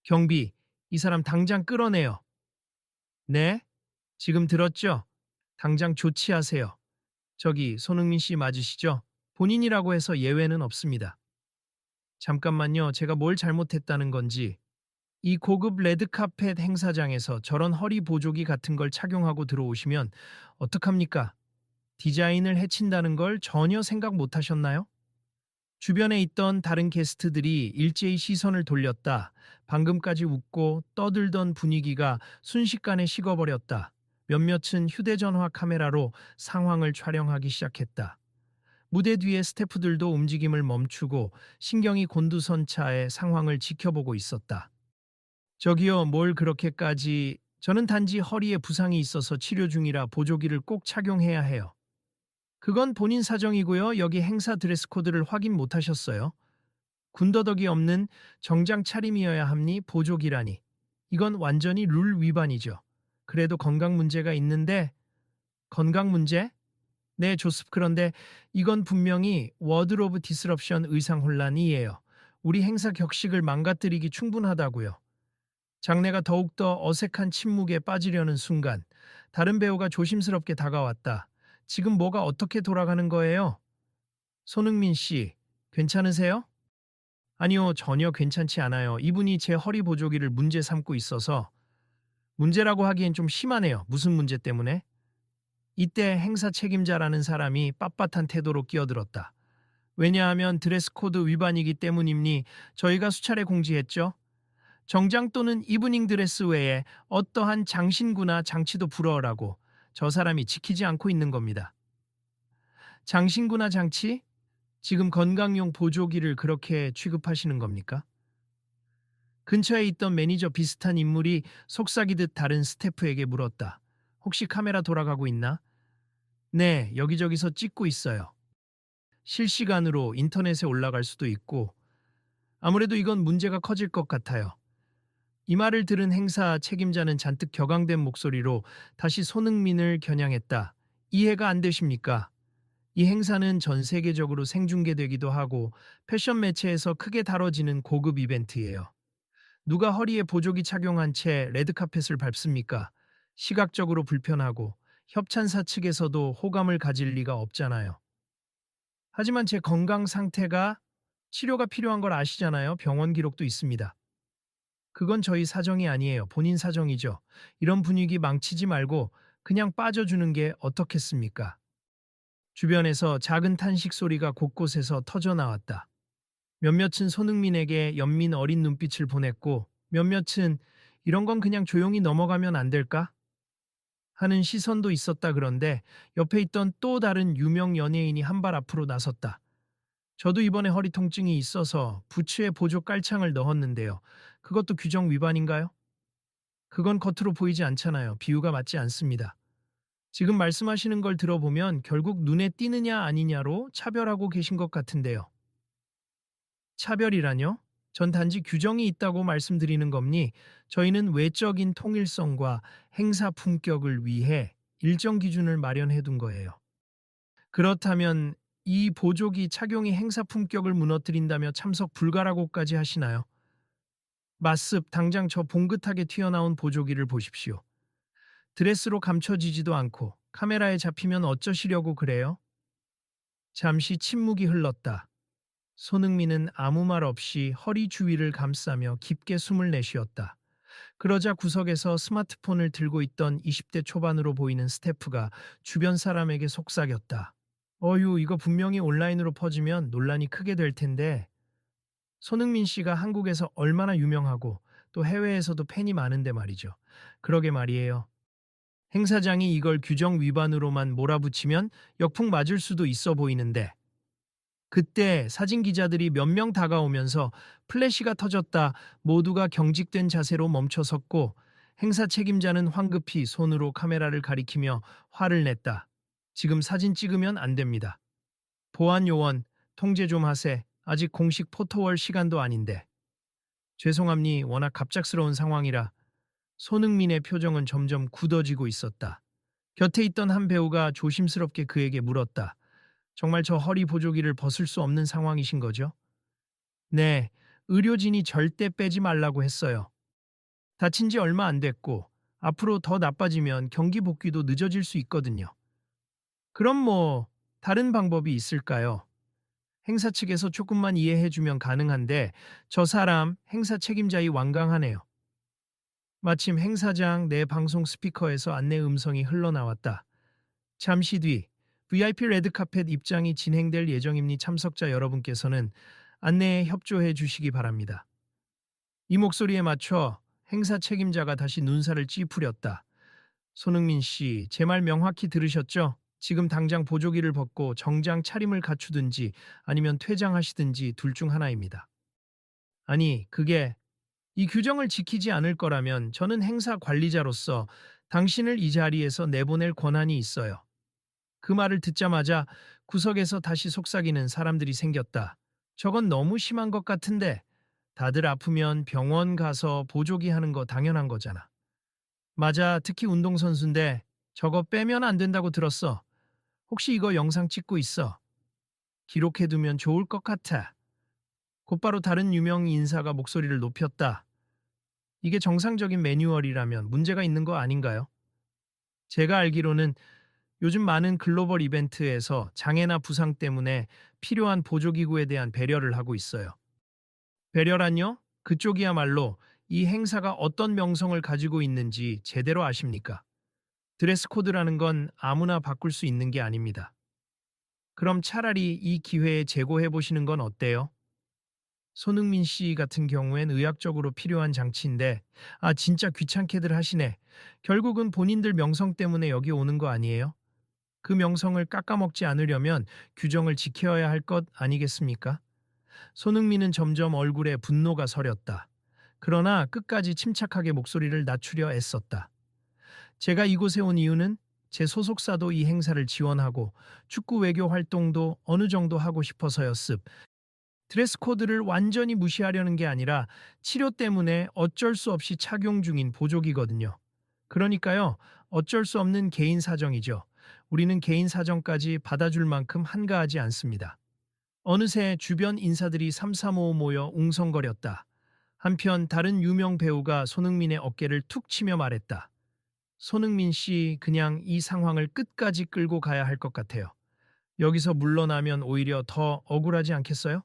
경비, 이 사람 당장 끌어내요. 네? 지금 들었죠? 당장 조치하세요. 저기 손흥민 씨 맞으시죠? 본인이라고 해서 예외는 없습니다. 잠깐만요. 제가 뭘 잘못했다는 건지. 이 고급 레드카펫 행사장에서 저런 허리 보조기 같은 걸 착용하고 들어오시면 어떡합니까? 디자인을 해친다는 걸 전혀 생각 못 하셨나요? 주변에 있던 다른 게스트들이 일제히 시선을 돌렸다. 방금까지 웃고 떠들던 분위기가 순식간에 식어버렸다. 몇몇은 휴대전화 카메라로 상황을 촬영하기 시작했다. 무대 뒤의 스태프들도 움직임을 멈추고 신경이 곤두선 차에 상황을 지켜보고 있었다. 저기요, 뭘 그렇게까지... 저는 단지 허리에 부상이 있어서 치료 중이라 보조기를 꼭 착용해야 해요. 그건 본인 사정이고요. 여기 행사 드레스 코드를 확인 못 하셨어요. 군더더기 없는 정장 차림이어야 합니 보조기라니. 이건 완전히 룰 위반이죠. 그래도 건강 문제가 있는데 건강 문제? 네, 좋습. 그런데 이건 분명히 워드로브 디스럽션 의상 혼란이에요. 우리 행사 격식을 망가뜨리기 충분하다고요. 장내가 더욱더 어색한 침묵에 빠지려는 순간 다른 배우가 조심스럽게 다가왔다. 지금 뭐가 어떻게 돌아가는 거예요? 손흥민 씨, 괜찮으세요? 아니요, 전혀 괜찮지 않아요. 이분이 제 허리 보조기를 문제 삼고 있어서. 문제라고 하기엔 좀 심하네요. 무슨 문제 때문에? 이때 행사 책임자라는 사람이 빳빳한 태도로 끼어들었다. 왜냐하면 드레스 코드 위반이기 때문입니. 저희가 수차례 공지했죠. 정장 또는 이브닝 드레스 외에 어떠한 장신구나 장치도 불어라고 저 사람이 지키지 않고 있는 겁니다. 장신구나 장치? 지금 건강용 보조기를 그렇게 취급하시는 겁니까? 근처에 있던 매니저 비슷한 인물이 속삭이듯 다른 스태프에게 물었다. 혹시 카메라 돌아가고 있나? 네, 여기저기서 찍고 있어요. 실시간으로 인터넷에 올라갈 수도 있고, 아무래도 이건 문제가 커질 것 같아요. 이 말을 들은 행사 책임자는 잔뜩 격앙된 목소리로 다시 손흥민을 겨냥했다. 이해가 안 되십니까? 이 행사는 전 세계적으로 생중계되기도 하고 패션 매체에서 크게 다뤄지는 고급 이벤트예요. 누가 허리에 보조기 착용한 채 레드카펫을 밟습니까? 시각적으로 불편하고 협찬사 측에서도 호감을 가질 리가 없잖아요. 하지만 제 건강 상태가 치료가 필요한 걸 아시잖아요. 병원 기록도 있습니다. 그건 저희 사정이 아니에요. 본인 사정이죠. 이런 분위기 망치지 말고 그냥 빠져주는 게 어떻겠습니까? 주변에서 작은 탄식 소리가 곳곳에서 터져 나왔다. 몇몇은 손흥민에게 연민 어린 눈빛을 보냈고 몇몇은 이런 건 그냥 조용히 넘어가면 안 될까? 하는 시선도 있었다. 그런데 옆에 있던 또 다른 유명 연예인이 한 발 앞으로 나섰다. 저도 이번에 허리 통증이 있어서 부츠에 보조 깔창을 넣었는데요. 그것도 규정 위반인가요? 그건 겉으로 보이지 않잖아요. 비유가 맞지 않습니다. 지금 말씀하시는 걸 들어보면 결국 눈에 띄느냐 아니냐로 차별하고 계신 것 같은데요. 차별이라뇨? 전 단지 규정이 있다고 말씀드리는 겁니. 저희는 외적인 통일성과 행사 품격을 위해 일정 기준을 마련해 둔 거예요. 그렇다면 이 보조기 착용이 행사 품격을 무너뜨린다며 참석 불가라고까지 하시나요? 마습, 당장 저 봉긋하게 튀어나온 보조기를 보십시오. 드레스로 감춰지지도 않고 카메라에 잡히면 어쩌시려고 그래요? 잠시 침묵이 흘렀다. 손흥민은 아무 말 없이 허리 주위를 감싸며 깊게 숨을 내쉬었다. 그러자 구석에서 스마트폰을 들고 있던 20대 초반으로 보이는 스태프가 주변 사람에게 속삭였다. 어휴, 이거 분명히 온라인으로 퍼지면 논란이 크게 될 텐데. 손흥민 씨가 한국에서 얼마나 유명하고 또 해외에서도 팬이 많은데 말이죠. 그러게 말이에요. 행사장이 이걸 규정 위반으로만 몰아붙이면 역풍 맞을 수도 있어 보이는데 그때 사진 기자들이 몇 명 다가오면서 플래시가 터졌다. 모두가 경직된 자세로 멈춰섰고 행사 책임자는 황급히 손으로 카메라를 가리키며 화를 냈다. 지금 사진 찍으면 안 됩니다. 보안 요원, 통제 좀 하세. 아직 공식 포토월 시간도 아닌데. 죄송합니. 워낙 갑작스러운 상황이라 손흥민의 표정은 점점 굳어지고 있었다. 곁에 있던 한 배우가 조심스럽게 그에게 물었다. 정말 저 허리 보조기를 벗을 수 없는 상황이신 거죠? 네, 의료진이 절대 빼지 말라고 했어요. 다친 지 얼마 안 됐고 앞으로 더 나빠지면 경기 복귀도 늦어질 수 있거든요. 그럼 다른 방법이 있을까요? 행사 측에서 조금만 이해해주면 가능한데 저 사람 행사 책임자이 완강하네요. 마침 행사장 내 방송 스피커에서 안내 음성이 흘러나왔다. 잠시 뒤 VIP 레드카펫 입장이 진행될 예정이니 참석자 여러분께서는 안내에 협조해 주시기 바랍니다. 이 목소리에 맞춰 행사 책임자가 다시 눈살을 찌푸렸다. 손흥민 씨, 제 말 명확히 들으셨죠? 지금 당장 보조기를 벗고 정장 차림을 갖추든지 아니면 퇴장하시든지 둘 중 하나입니다. 아니, 그게 이 규정을 지키지 않을 거라면 저는 행사 관리자로서 당신을 이 자리에서 내보낼 권한이 있어요. 그 말을 듣자마자 구석에서 다시 속삭이는 사람들이 생겼다. 저건 너무 심한 것 같은데 다들 아프면 병원 가서 보조기 하는 거 당연한 거잖아. 맞아, 특히 운동선수인데 저거 빼면 안 된다고 들었어. 혹시 이거 영상 찍고 있어? 기록해두면 좋을 것 같아. 곧바로 다른 유명 인사가 목소리를 높였다. 이게 정상적인 매뉴얼이라면 문제가 있는 거 아닌가요? 제가 알기로는 요즘 많은 글로벌 이벤트에서 장애나 부상 때문에 필요한 보조기구에 대한 배려를 하고 있어요. 배려란요? 그쪽이야말로 이 행사가 어떤 명성을 가지고 있는지 제대로 아십니까? 드레스 코드라는 건 아무나 바꿀 수 있는 게 아닙니다. 그럼 차라리 이 기회에 재고해 보시는 건 어때요? 손흥민 씨 같은 경우엔 의학적으로 필요한 장치인데, 진짜 귀찮게들 하시네. 결국은 본인들 명성 때문에 여기 오는 거 아니에요? 그 명성을 깎아먹지 않으려면 규정을 지켜야 할 것 아니겠습니까? 손흥민은 점점 얼굴에 분노가 서렸다. 그러나 끝까지 침착하게 목소리를 낮추려 애썼다. 제가 이곳에 온 이유는 제 소속사도 이 행사를 지원하고 축구 외교 활동도 어느 정도 하고 싶어서였습. 드레스 코드를 완전히 무시하려는 게 아니라 치료 때문에 어쩔 수 없이 착용 중인 보조기거든요. 그러니까요, 어쩔 수 없는 개인 사정이죠. 우리는 개인 사정까지 받아줄 만큼 한가하지 않습니다. 어느새 주변 인사들이 삼삼오오 모여 웅성거렸다. 한편 다른 유명 배우가 손흥민의 어깨를 툭 치며 말했다. 손흥민 씨, 그냥 이 상황을 끝까지 끌고 가야 할 것 같아요. 여기서 물러나면 오히려 더 억울하지 않겠어요?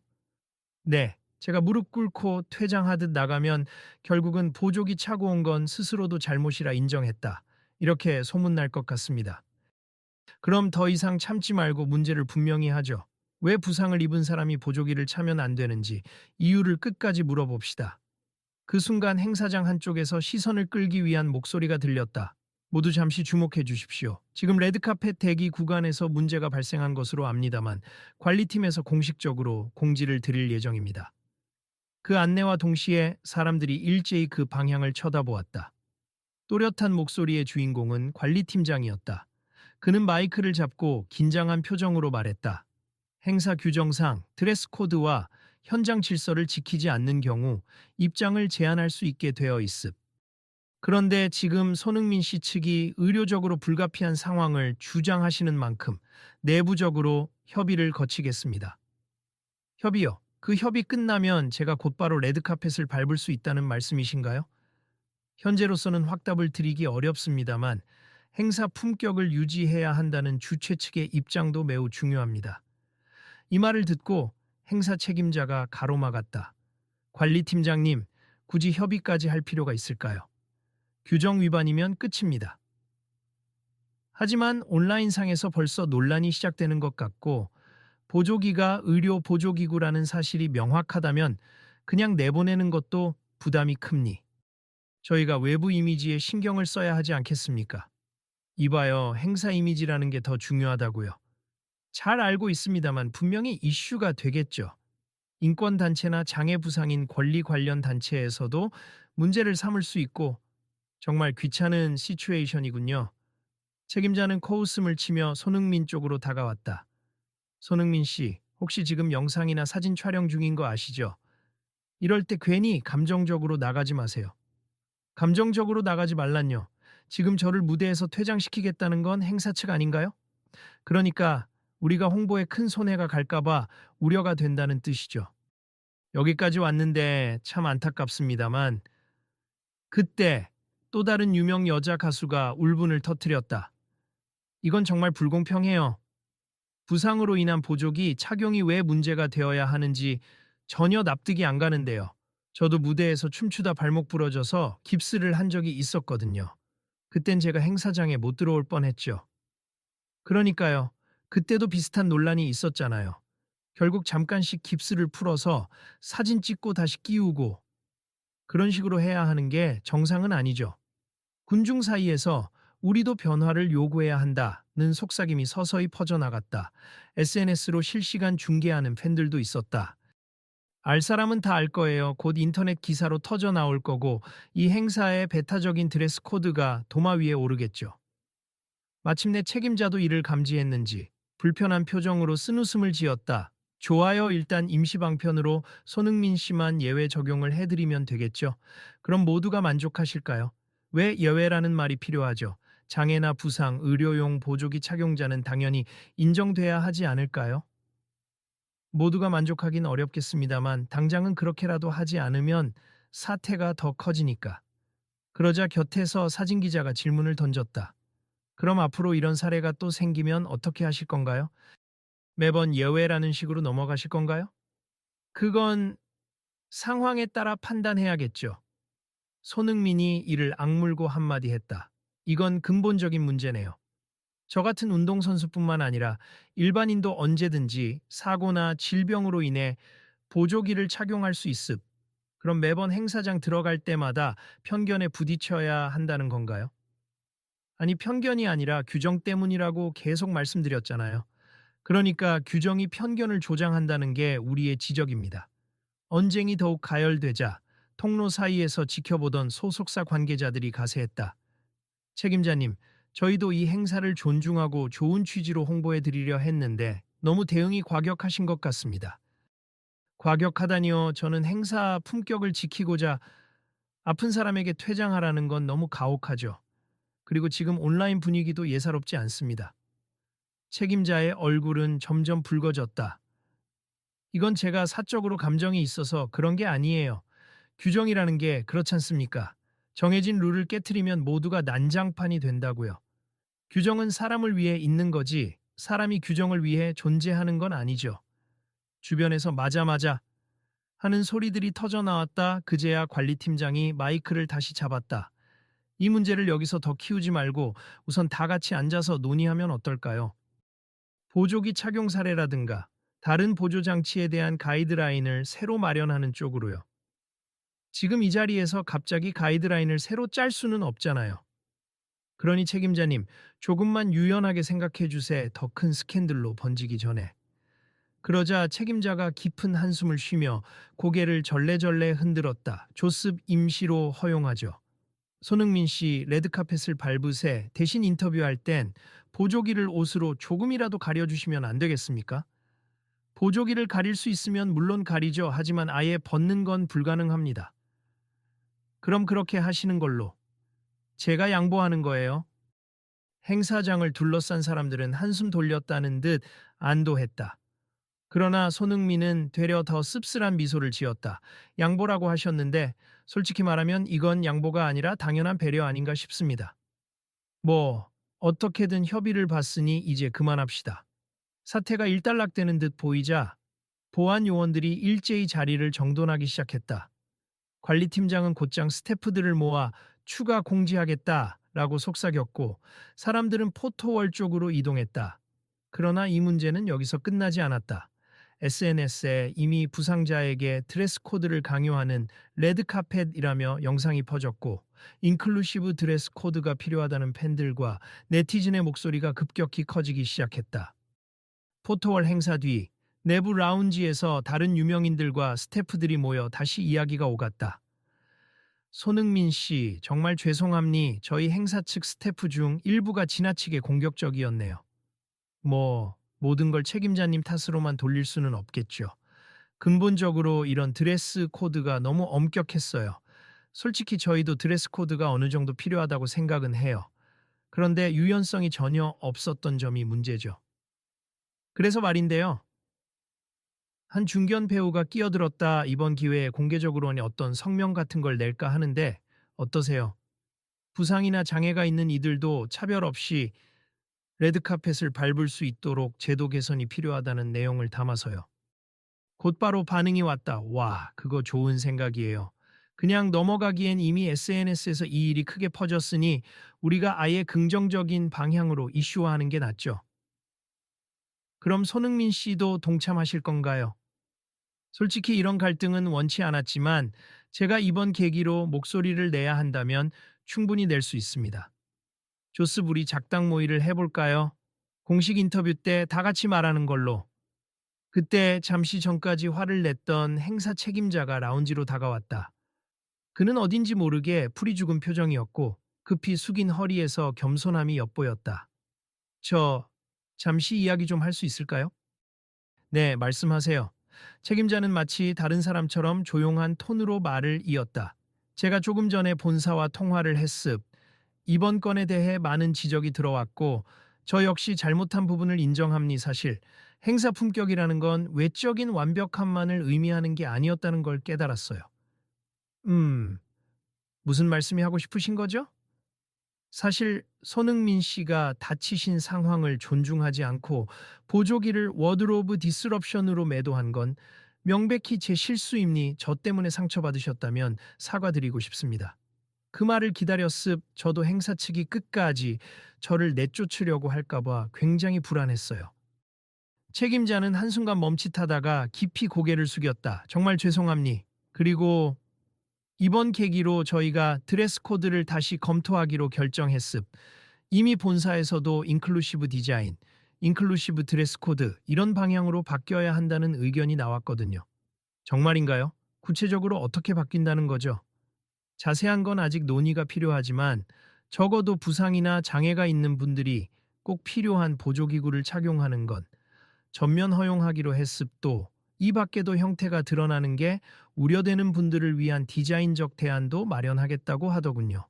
네, 제가 무릎 꿇고 퇴장하듯 나가면 결국은 보조기 차고 온 건 스스로도 잘못이라 인정했다. 이렇게 소문날 것 같습니다. 그럼 더 이상 참지 말고 문제를 분명히 하죠. 왜 부상을 입은 사람이 보조기를 차면 안 되는지 이유를 끝까지 물어봅시다. 그 순간 행사장 한쪽에서 시선을 끌기 위한 목소리가 들렸다. 모두 잠시 주목해 주십시오. 지금 레드카펫 대기 구간에서 문제가 발생한 것으로 압니다만 관리팀에서 공식적으로 공지를 드릴 예정입니다. 그 안내와 동시에 사람들이 일제히 그 방향을 쳐다보았다. 또렷한 목소리의 주인공은 관리팀장이었다. 그는 마이크를 잡고 긴장한 표정으로 말했다. 행사 규정상 드레스 코드와 현장 질서를 지키지 않는 경우 입장을 제한할 수 있게 되어 있음. 그런데 지금 손흥민 씨 측이 의료적으로 불가피한 상황을 주장하시는 만큼 내부적으로 협의를 거치겠습니다. 협의요? 그 협의 끝나면 제가 곧바로 레드카펫을 밟을 수 있다는 말씀이신가요? 현재로서는 확답을 드리기 어렵습니다만 행사 품격을 유지해야 한다는 주최 측의 입장도 매우 중요합니다. 이 말을 듣고 행사 책임자가 가로막았다. 관리팀장님, 굳이 협의까지 할 필요가 있을까요? 규정 위반이면 끝입니다. 하지만 온라인상에서 벌써 논란이 시작되는 것 같고 보조기가 의료 보조기구라는 사실이 명확하다면 그냥 내보내는 것도 부담이 큽니. 저희가 외부 이미지에 신경을 써야 하지 않겠습니까? 이봐요, 행사 이미지라는 게 더 중요하다고요. 잘 알고 있습니다만 분명히 이슈가 되겠죠. 인권단체나 장애 부상인 권리 관련 단체에서도 문제를 삼을 수 있고 정말 귀찮은 시츄에이션이군요. 책임자는 코웃음을 치며 손흥민 쪽으로 다가왔다. 손흥민 씨, 혹시 지금 영상이나 사진 촬영 중인 거 아시죠? 이럴 때 괜히 감정적으로 나가지 마세요. 감정적으로 나가지 말란요. 지금 저를 무대에서 퇴장시키겠다는 건 행사 측 아닌가요? 그러니까 우리가 홍보에 큰 손해가 갈까봐 우려가 된다는 뜻이죠. 여기까지 왔는데 참 안타깝습니다만 그때 또 다른 유명 여자 가수가 울분을 터뜨렸다. 이건 정말 불공평해요. 부상으로 인한 보조기 착용이 왜 문제가 되어야 하는지 전혀 납득이 안 가는데요. 저도 무대에서 춤추다 발목 부러져서 깁스를 한 적이 있었거든요. 그땐 제가 행사장에 못 들어올 뻔했죠. 그러니까요. 그때도 비슷한 논란이 있었잖아요. 결국 잠깐씩 깁스를 풀어서 사진 찍고 다시 끼우고 그런 식으로 해야 하는 게 정상은 아니죠. 군중 사이에서 우리도 변화를 요구해야 한다는 속삭임이 서서히 퍼져나갔다. SNS로 실시간 중계하는 팬들도 있었다. 알 사람은 다 알 거예요. 곧 인터넷 기사로 터져 나올 거고 이 행사의 배타적인 드레스 코드가 도마 위에 오르겠죠. 마침내 책임자도 이를 감지했는지 불편한 표정으로 쓴웃음을 지었다. 좋아요. 일단 임시 방편으로 손흥민 씨만 예외 적용을 해드리면 되겠죠. 그럼 모두가 만족하실까요? 왜 예외라는 말이 필요하죠? 장애나 부상, 의료용 보조기 착용자는 당연히 인정돼야 하지 않을까요? 모두가 만족하긴 어렵겠습니다만 당장은 그렇게라도 하지 않으면 사태가 더 커지니까. 그러자 곁에서 사진 기자가 질문을 던졌다. 그럼 앞으로 이런 사례가 또 생기면 어떻게 하실 건가요? 매번 예외라는 식으로 넘어가실 건가요? 그건 상황에 따라 판단해야겠죠. 손흥민이 이를 악물고 한마디 했다. 이건 근본적인 문제네요. 저 같은 운동선수뿐만 아니라 일반인도 언제든지 사고나 질병으로 인해 보조기를 착용할 수 있음. 그럼 매번 행사장 들어갈 때마다 편견에 부딪혀야 한다는 건가요? 아니, 편견이 아니라 규정 때문이라고 계속 말씀드렸잖아요. 그러니까 규정이 편견을 조장한다는 게 우리의 지적입니다. 언쟁이 더욱 가열되자 통로 사이에서 지켜보던 소속사 관계자들이 가세했다. 책임자님, 저희도 이 행사를 존중하고 좋은 취지로 홍보해 드리려 했는데 너무 대응이 과격하신 것 같습니다. 과격하다니요. 저는 행사 품격을 지키고자 아픈 사람에게 퇴장하라는 건 너무 가혹하죠. 그리고 지금 온라인 분위기도 예사롭지 않습니다. 책임자의 얼굴은 점점 붉어졌다. 이건 제가 사적으로 감정이 있어서 그런 게 아니에요. 규정이라는 게 그렇지 않습니까? 정해진 룰을 깨트리면 모두가 난장판이 된다고요. 규정은 사람을 위해 있는 거지 사람이 규정을 위해 존재하는 건 아니죠. 주변에서 맞아 맞아 하는 소리들이 터져 나왔다. 그제야 관리팀장이 마이크를 다시 잡았다. 이 문제를 여기서 더 키우지 말고 우선 다 같이 앉아서 논의하면 어떨까요? 보조기 착용 사례라든가 다른 보조 장치에 대한 가이드라인을 새로 마련하는 쪽으로요. 지금 이 자리에서 갑자기 가이드라인을 새로 짤 수는 없잖아요. 그러니 책임자님, 조금만 유연하게 생각해 주세. 더 큰 스캔들로 번지기 전에. 그러자 책임자가 깊은 한숨을 쉬며 고개를 절레절레 흔들었다. 조습 임시로 허용하죠. 손흥민 씨 레드카펫을 밟으세. 대신 인터뷰할 땐 보조기를 옷으로 조금이라도 가려주시면 안 되겠습니까? 보조기를 가릴 수 있으면 물론 가리죠. 하지만 아예 벗는 건 불가능합니다. 그럼 그렇게 하시는 걸로. 제가 양보하는 거예요. 행사장을 둘러싼 사람들은 한숨 돌렸다는 듯 안도했다. 그러나 손흥민은 되려 더 씁쓸한 미소를 지었다. 양보라고 하셨는데 솔직히 말하면 이건 양보가 아니라 당연한 배려 아닌가 싶습니다. 뭐 어떻게든 협의를 봤으니 이제 그만합시다. 사태가 일단락되는 듯 보이자 보안 요원들이 일제히 자리를 정돈하기 시작했다. 관리팀장은 곧장 스태프들을 모아 추가 공지하겠다라고 속삭였고 사람들은 포토월 쪽으로 이동했다. 그러나 이 문제는 여기서 끝나지 않았다. SNS에 이미 부상자에게 드레스 코드를 강요하는 레드카펫이라며 영상이 퍼졌고 인클루시브 드레스 코드가 필요하다는 팬들과 네티즌의 목소리가 급격히 커지기 시작했다. 포토월 행사 뒤 내부 라운지에서 다른 유명인들과 스태프들이 모여 다시 이야기가 오갔다. 손흥민 씨, 정말 죄송합니. 저희 행사 측 스태프 중 일부가 지나치게 공격적이었네요. 모든 걸 책임자님 탓으로만 돌릴 수는 없겠죠. 근본적으로 이런 드레스 코드가 너무 엄격했어요. 솔직히 저희도 드레스 코드가 어느 정도 필요하다고 생각은 해요. 그런데 유연성이 전혀 없었던 점이 문제죠. 그래서 말인데요. 한 중견 배우가 끼어들었다. 이번 기회에 공개적으로는 어떤 성명 같은 걸 낼까 하는데 어떠세요? 부상이나 장애가 있는 이들도 차별 없이 레드카펫을 밟을 수 있도록 제도 개선이 필요하다는 내용을 담아서요. 곧바로 반응이 왔다. 와, 그거 좋은 생각이에요. 그냥 넘어가기엔 이미 SNS에서 이 일이 크게 퍼졌으니 우리가 아예 긍정적인 방향으로 이슈화하는 게 낫죠. 그럼 손흥민 씨도 동참하실 건가요? 솔직히 이런 갈등은 원치 않았지만 제가 이번 계기로 목소리를 내야 한다면 충분히 낼 수 있습니다. 조스 우리 작당 모의를 해볼까요? 공식 인터뷰 때 다 같이 말하는 걸로. 그때 잠시 전까지 화를 냈던 행사 책임자가 라운지로 다가왔다. 그는 어딘지 모르게 풀이 죽은 표정이었고 급히 숙인 허리에서 겸손함이 엿보였다. 저 잠시 이야기 좀 할 수 있을까요? 네, 말씀하세요. 책임자는 마치 다른 사람처럼 조용한 톤으로 말을 이었다. 제가 조금 전에 본사와 통화를 했습. 이번 건에 대해 많은 지적이 들어왔고 저 역시 잘못한 부분을 인정합니 사실. 행사 품격이라는 건 외적인 완벽함만을 의미하는 게 아니었다는 걸 깨달았어요. 음, 무슨 말씀이 하고 싶으신 거죠? 사실 손흥민 씨가 다치신 상황을 존중하지 않고 보조기를 워드로브 디스럽션으로 매도한 건 명백히 제 실수임니 저 때문에 상처받으셨다면 사과드리고 싶습니다. 그 말을 기다렸습. 저도 행사 측이 끝까지 저를 내쫓으려고 할까봐 굉장히 불안했어요. 책임자는 한순간 멈칫하다가 깊이 고개를 숙였다. 정말 죄송합니. 그리고 이번 계기로 저희가 드레스 코드를 다시 검토하기로 결정했습. 이미 본사에서도 인클루시브 디자인, 인클루시브 드레스 코드 이런 방향으로 바뀌어야 한다는 의견이 나왔거든요. 정말인가요? 구체적으로 어떻게 바뀐다는 거죠? 자세한 건 아직 논의가 필요하지만 적어도 부상이나 장애가 있는 분들이 꼭 필요한 보조기구를 착용하는 건 전면 허용하기로 했습도 이 밖에도 형태가 드러나는 게 우려되는 분들을 위한 디자인적 대안도 마련하겠다고 하더군요.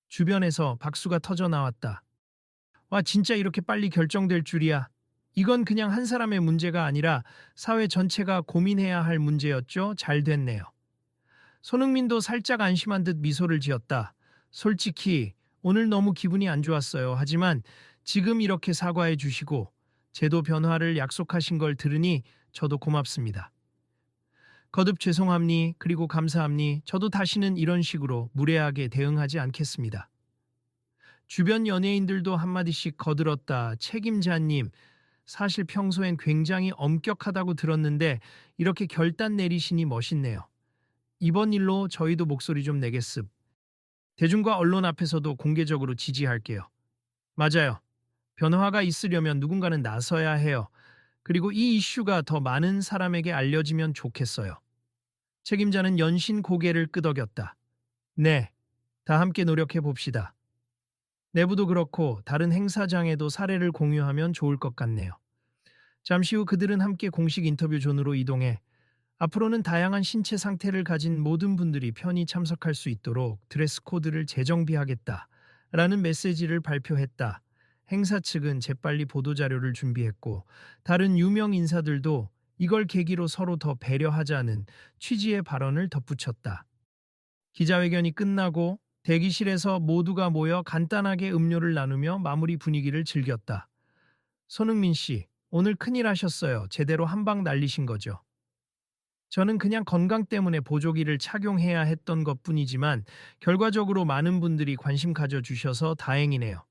주변에서 박수가 터져 나왔다. 와, 진짜 이렇게 빨리 결정될 줄이야. 이건 그냥 한 사람의 문제가 아니라 사회 전체가 고민해야 할 문제였죠. 잘 됐네요. 손흥민도 살짝 안심한 듯 미소를 지었다. 솔직히 오늘 너무 기분이 안 좋았어요. 하지만 지금 이렇게 사과해 주시고 제도 변화를 약속하신 걸 들으니 저도 고맙습니다. 거듭 죄송합니. 그리고 감사합니. 저도 다시는 이런 식으로 무례하게 대응하지 않겠습니다. 주변 연예인들도 한마디씩 거들었다. 책임자님, 사실 평소엔 굉장히 엄격하다고 들었는데 이렇게 결단 내리시니 멋있네요. 이번 일로 저희도 목소리 좀 내겠습. 대중과 언론 앞에서도 공개적으로 지지할게요. 맞아요. 변화가 있으려면 누군가는 나서야 해요. 그리고 이 이슈가 더 많은 사람에게 알려지면 좋겠어요. 책임자는 연신 고개를 끄덕였다. 네, 다 함께 노력해 봅시다. 내부도 그렇고 다른 행사장에도 사례를 공유하면 좋을 것 같네요. 잠시 후 그들은 함께 공식 인터뷰 존으로 이동해 앞으로는 다양한 신체 상태를 가진 모든 분들이 편히 참석할 수 있도록 드레스 코드를 재정비하겠다라는 메시지를 발표했다. 행사 측은 재빨리 보도자료를 준비했고 다른 유명 인사들도 이걸 계기로 서로 더 배려하자는 취지의 발언을 덧붙였다. 기자회견이 끝나고 대기실에서 모두가 모여 간단하게 음료를 나누며 마무리 분위기를 즐겼다. 손흥민 씨, 오늘 큰일 하셨어요. 제대로 한 방 날리신 거죠. 저는 그냥 건강 때문에 보조기를 착용해야 했던 것뿐이지만 결과적으로 많은 분들이 관심 가져주셔서 다행이네요.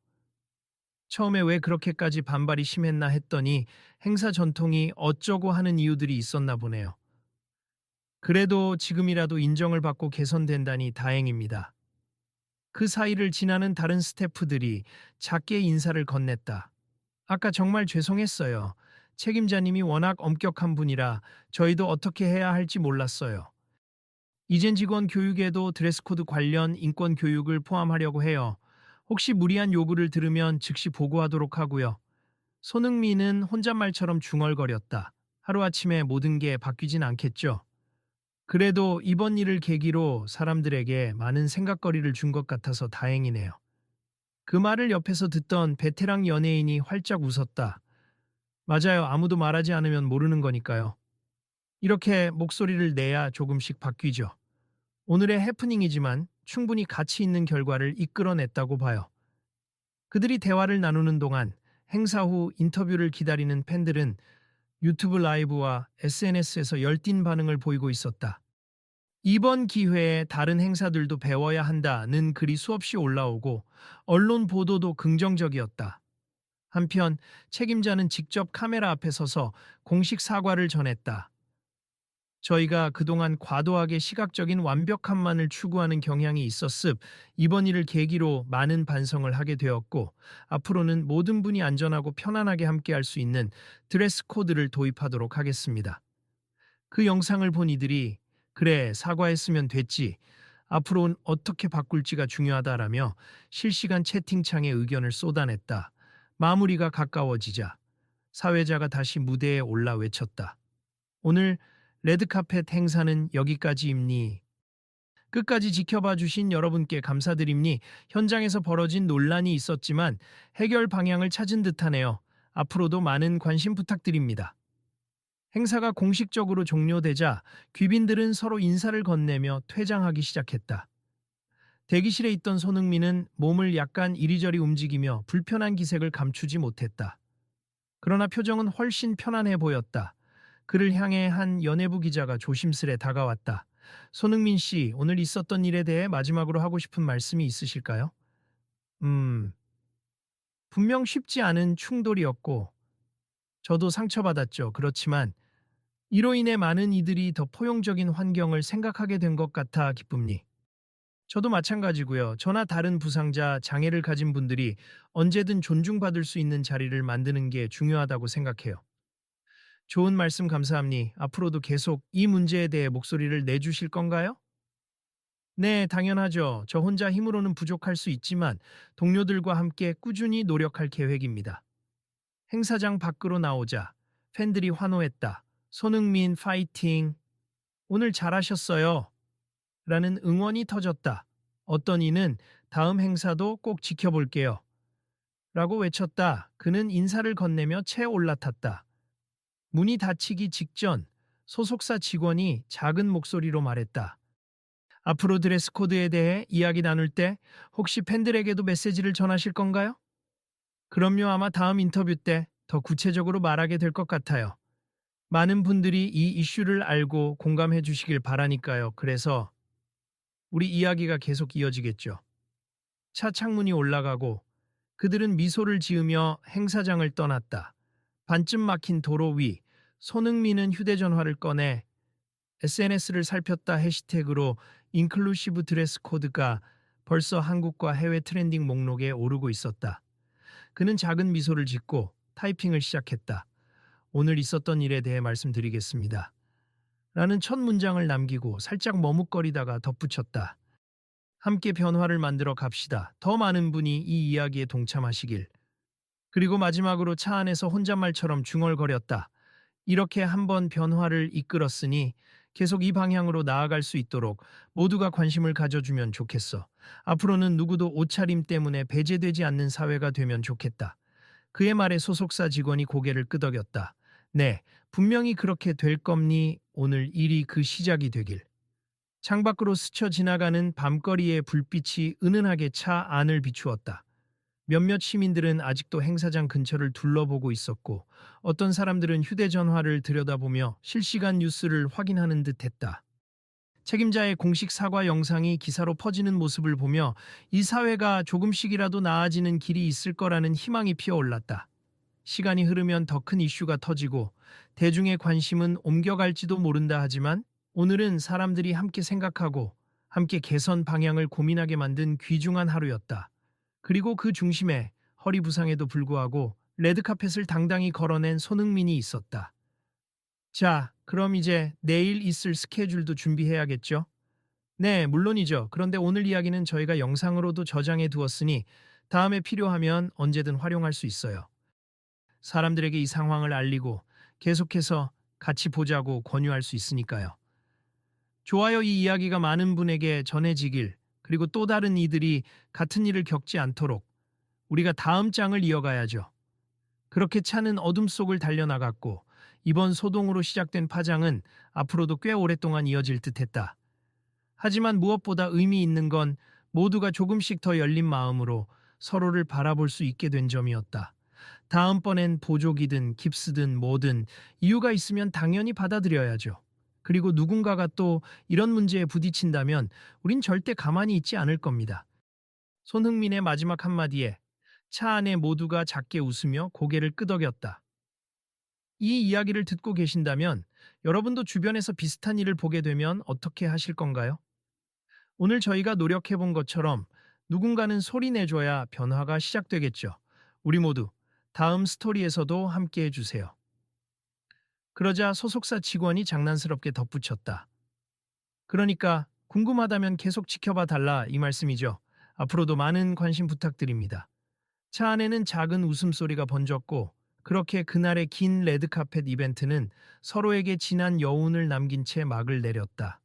처음에 왜 그렇게까지 반발이 심했나 했더니 행사 전통이 어쩌고 하는 이유들이 있었나 보네요. 그래도 지금이라도 인정을 받고 개선된다니 다행입니다. 그 사이를 지나는 다른 스태프들이 작게 인사를 건넸다. 아까 정말 죄송했어요. 책임자님이 워낙 엄격한 분이라 저희도 어떻게 해야 할지 몰랐어요. 이젠 직원 교육에도 드레스코드 관련 인권 교육을 포함하려고 해요. 혹시 무리한 요구를 들으면 즉시 보고하도록 하고요. 손흥민은 혼잣말처럼 중얼거렸다. 하루아침에 모든 게 바뀌진 않겠죠. 그래도 이번 일을 계기로 사람들에게 많은 생각거리를 준 것 같아서 다행이네요. 그 말을 옆에서 듣던 베테랑 연예인이 활짝 웃었다. 맞아요. 아무도 말하지 않으면 모르는 거니까요. 이렇게 목소리를 내야 조금씩 바뀌죠. 오늘의 해프닝이지만 충분히 가치 있는 결과를 이끌어냈다고 봐요. 그들이 대화를 나누는 동안 행사 후 인터뷰를 기다리는 팬들은 유튜브 라이브와 SNS에서 열띤 반응을 보이고 있었다. 이번 기회에 다른 행사들도 배워야 한다는 글이 수없이 올라오고 언론 보도도 긍정적이었다. 한편 책임자는 직접 카메라 앞에 서서 공식 사과를 전했다. 저희가 그동안 과도하게 시각적인 완벽함만을 추구하는 경향이 있었습 이번 일을 계기로 많은 반성을 하게 되었고 앞으로는 모든 분이 안전하고 편안하게 함께할 수 있는 드레스 코드를 도입하도록 하겠습니다. 그 영상을 본 이들이 그래 사과했으면 됐지 앞으로는 어떻게 바꿀지가 중요하다라며 실시간 채팅창에 의견을 쏟아냈다. 마무리가 가까워지자 사회자가 다시 무대에 올라 외쳤다. 오늘 레드카펫 행사는 여기까지입니. 끝까지 지켜봐 주신 여러분께 감사드립니. 현장에서 벌어진 논란이 있었지만 해결 방향을 찾은 듯하네요. 앞으로도 많은 관심 부탁드립니다. 행사가 공식적으로 종료되자 귀빈들은 서로 인사를 건네며 퇴장하기 시작했다. 대기실에 있던 손흥민은 몸을 약간 이리저리 움직이며 불편한 기색을 감추지 못했다. 그러나 표정은 훨씬 편안해 보였다. 그를 향해 한 연예부 기자가 조심스레 다가왔다. 손흥민 씨, 오늘 있었던 일에 대해 마지막으로 하고 싶은 말씀이 있으실까요? 분명 쉽지 않은 충돌이었고, 저도 상처받았죠. 그렇지만, 이로 인해 많은 이들이 더 포용적인 환경을 생각하게 된 것 같아 기쁩니. 저도 마찬가지고요. 저나 다른 부상자, 장애를 가진 분들이 언제든 존중받을 수 있는 자리를 만드는 게 중요하다고 생각해요. 좋은 말씀 감사합니. 앞으로도 계속 이 문제에 대해 목소리를 내주실 건가요? 네, 당연하죠. 저 혼자 힘으로는 부족할 수 있지만 동료들과 함께 꾸준히 노력할 계획입니다. 행사장 밖으로 나오자 팬들이 환호했다. 손흥민 파이팅! 오늘 잘하셨어요. 라는 응원이 터졌다. 어떤 이는 다음 행사도 꼭 지켜볼게요. 라고 외쳤다. 그는 인사를 건네며 채 올라탔다. 문이 닫히기 직전 소속사 직원이 작은 목소리로 말했다. 앞으로 드레스 코드에 대해 이야기 나눌 때 혹시 팬들에게도 메시지를 전하실 건가요? 그럼요, 아마 다음 인터뷰 때 더 구체적으로 말하게 될 것 같아요. 많은 분들이 이 이슈를 알고 공감해 주시길 바라니까요. 그래서 우리 이야기가 계속 이어지겠죠. 차 창문이 올라가고 그들은 미소를 지으며 행사장을 떠났다. 반쯤 막힌 도로 위 손흥민은 휴대전화를 꺼내 SNS를 살폈다 해시태그로 인클루시브 드레스 코드가 벌써 한국과 해외 트렌딩 목록에 오르고 있었다. 그는 작은 미소를 짓고 타이핑을 시작했다. 오늘 있었던 일에 대해 말씀드리겠습니다. 라는 첫 문장을 남기고 살짝 머뭇거리다가 덧붙였다. 함께 변화를 만들어 갑시다. 더 많은 분이 이 이야기에 동참하시길. 그리고 마지막으로 차 안에서 혼잣말처럼 중얼거렸다. 이렇게 한번 변화를 이끌었으니 계속 이 방향으로 나아갈 수 있도록 모두가 관심을 가져주면 좋겠어. 앞으로는 누구도 옷차림 때문에 배제되지 않는 사회가 되면 좋겠다. 그의 말에 소속사 직원이 고개를 끄덕였다. 네, 분명히 그렇게 될 겁니. 오늘 일이 그 시작이 되길. 창밖으로 스쳐 지나가는 밤거리의 불빛이 은은하게 차 안을 비추었다. 몇몇 시민들은 아직도 행사장 근처를 둘러보고 있었고 어떤 사람들은 휴대전화를 들여다보며 실시간 뉴스를 확인하는 듯 했다. 책임자의 공식 사과 영상이 기사로 퍼지는 모습을 보며 이 사회가 조금씩이라도 나아지는 길이 있을 거라는 희망이 피어올랐다. 시간이 흐르면 더 큰 이슈가 터지고 대중의 관심은 옮겨갈지도 모른다 하지만 오늘은 사람들이 함께 생각하고 함께 개선 방향을 고민하게 만든 귀중한 하루였다. 그리고 그 중심에 허리 부상에도 불구하고 레드카펫을 당당히 걸어낸 손흥민이 있었다. 자, 그럼 이제 내일 있을 스케줄도 준비해야겠죠? 네, 물론이죠. 그런데 오늘 이야기는 저희가 영상으로도 저장해 두었으니 다음에 필요하면 언제든 활용할 수 있어요. 사람들에게 이 상황을 알리고 계속해서 같이 보자고 권유할 수 있으니까요. 좋아요, 이 이야기가 많은 분에게 전해지길, 그리고 또 다른 이들이 같은 일을 겪지 않도록 우리가 다음 장을 이어가야죠. 그렇게 차는 어둠 속을 달려나갔고 이번 소동으로 시작된 파장은 앞으로도 꽤 오랫동안 이어질 듯했다. 하지만 무엇보다 의미 있는 건 모두가 조금씩 더 열린 마음으로 서로를 바라볼 수 있게 된 점이었다. 다음번엔 보조기든 깁스든 뭐든 이유가 있으면 당연히 받아들여야죠. 그리고 누군가가 또 이런 문제에 부딪힌다면 우린 절대 가만히 있지 않을 겁니다. 손흥민의 마지막 한마디에 차 안에 모두가 작게 웃으며 고개를 끄덕였다. 이 이야기를 듣고 계신다면 여러분도 주변에서 비슷한 일을 보게 되면 어떻게 하실 건가요? 오늘 저희가 노력해 본 것처럼 누군가는 소리 내줘야 변화가 시작되겠죠. 우리 모두 다음 스토리에서도 함께 해주세요. 그러자 소속사 직원이 장난스럽게 덧붙였다. 그러니까 궁금하다면 계속 지켜봐 달라 이 말씀이죠. 앞으로도 많은 관심 부탁드립니다. 차 안에는 작은 웃음소리가 번졌고 그렇게 그날의 긴 레드카펫 이벤트는 서로에게 진한 여운을 남긴 채 막을 내렸다.